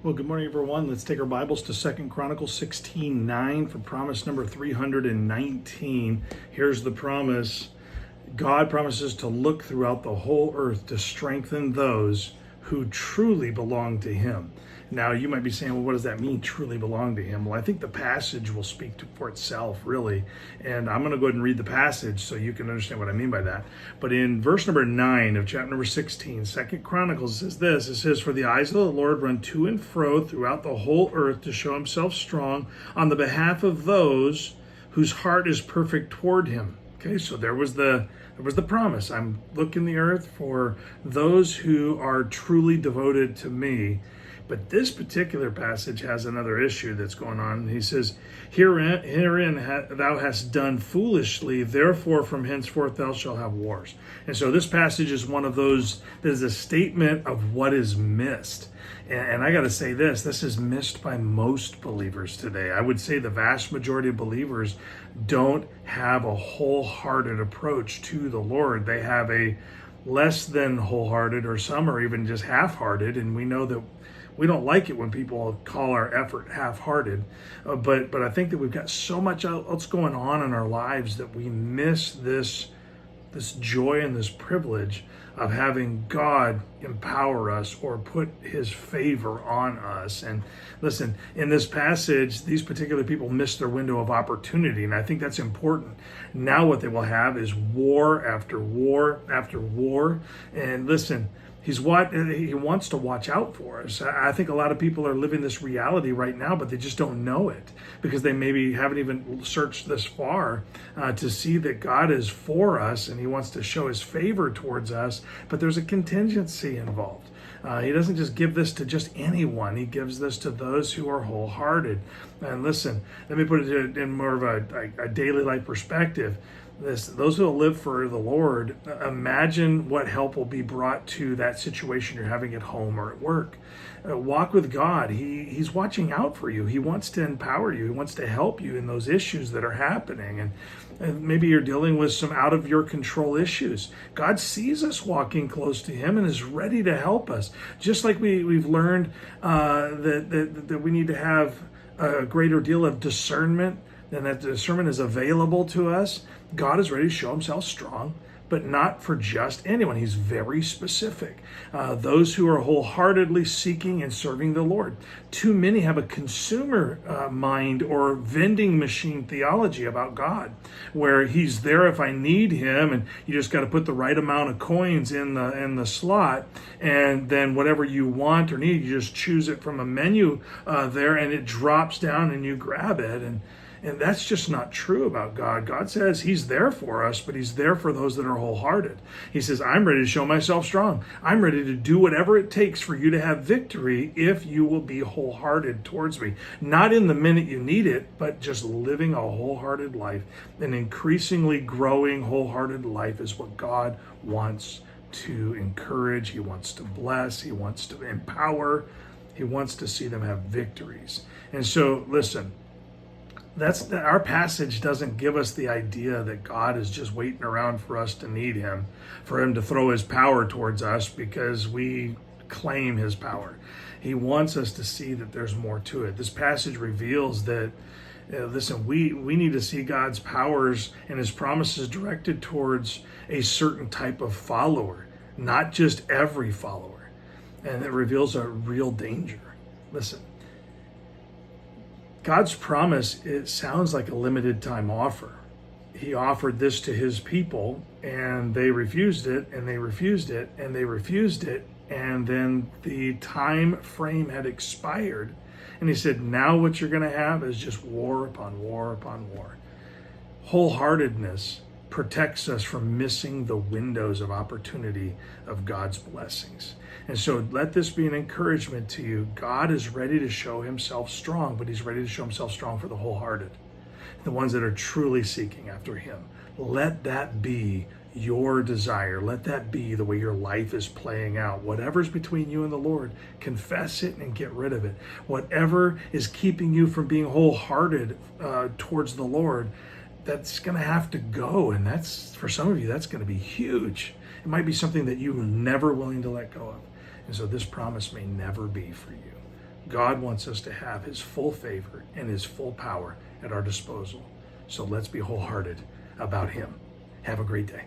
Well, good morning, everyone. Let's take our Bibles to 2 Chronicles 16:9 for promise number 319. Here's the promise. God promises to look throughout the whole earth to strengthen those who truly belong to him. Now, you might be saying, well, what does that mean, truly belong to him? Well, I think the passage will speak for itself, really. And I'm going to go ahead and read the passage so you can understand what I mean by that. But in verse number 9 of chapter number 16, 2 Chronicles says this. It says, "For the eyes of the Lord run to and fro throughout the whole earth to show himself strong on the behalf of those whose heart is perfect toward him." Okay, so there was the promise. I'm looking the earth for those who are truly devoted to me. But this particular passage has another issue that's going on. He says, Herein thou hast done foolishly, therefore from henceforth thou shalt have wars. And so this passage is one of those that is a statement of what is missed. And I got to say this is missed by most believers today. I would say the vast majority of believers don't have a wholehearted approach to the Lord. They have a less than wholehearted, or some are even just half-hearted, and we know that we don't like it when people call our effort half-hearted, but I think that we've got so much else going on in our lives that we miss this joy and this privilege of having God empower us or put his favor on us. And listen, in this passage, these particular people missed their window of opportunity, and I think that's important. Now what they will have is war after war after war. And listen, he wants to watch out for us. I think a lot of people are living this reality right now, but they just don't know it because they maybe haven't even searched this far to see that God is for us and he wants to show his favor towards us, but there's a contingency involved. He doesn't just give this to just anyone. He gives this to those who are wholehearted. And listen, let me put it in more of a daily life perspective. Those who will live for the Lord, imagine what help will be brought to that situation you're having at home or at work. Walk with God. He's watching out for you. He wants to empower you. He wants to help you in those issues that are happening. And maybe you're dealing with some out of your control issues. God sees us walking close to him and is ready to help us. Just like we've learned that we need to have a greater deal of discernment, and that discernment is available to us. God is ready to show himself strong, but not for just anyone. He's very specific. Those who are wholeheartedly seeking and serving the Lord. Too many have a consumer mind or vending machine theology about God, where he's there if I need him, and you just got to put the right amount of coins in the slot, and then whatever you want or need, you just choose it from a menu there, and it drops down and you grab it. And that's just not true about God. God says he's there for us, but he's there for those that are wholehearted. He says, I'm ready to show myself strong. I'm ready to do whatever it takes for you to have victory if you will be wholehearted towards me. Not in the minute you need it, but just living a wholehearted life. An increasingly growing wholehearted life is what God wants to encourage. He wants to bless. He wants to empower. He wants to see them have victories. And so, listen, our passage doesn't give us the idea that God is just waiting around for us to need him, for him to throw his power towards us because we claim his power. He wants us to see that there's more to it. This passage reveals that, listen, we need to see God's powers and his promises directed towards a certain type of follower, not just every follower. And it reveals a real danger. Listen, God's promise, it sounds like a limited time offer. He offered this to his people, and they refused it, and they refused it, and they refused it, and then the time frame had expired. And he said, now what you're going to have is just war upon war upon war. Wholeheartedness protects us from missing the windows of opportunity of God's blessings. And so let this be an encouragement to you. God is ready to show himself strong, but he's ready to show himself strong for the wholehearted, the ones that are truly seeking after him. Let that be your desire. Let that be the way your life is playing out. Whatever's between you and the Lord, confess it and get rid of it. Whatever is keeping you from being wholehearted towards the Lord, that's going to have to go. And that's, for some of you, that's going to be huge. It might be something that you were never willing to let go of. And so this promise may never be for you. God wants us to have his full favor and his full power at our disposal. So let's be wholehearted about him. Have a great day.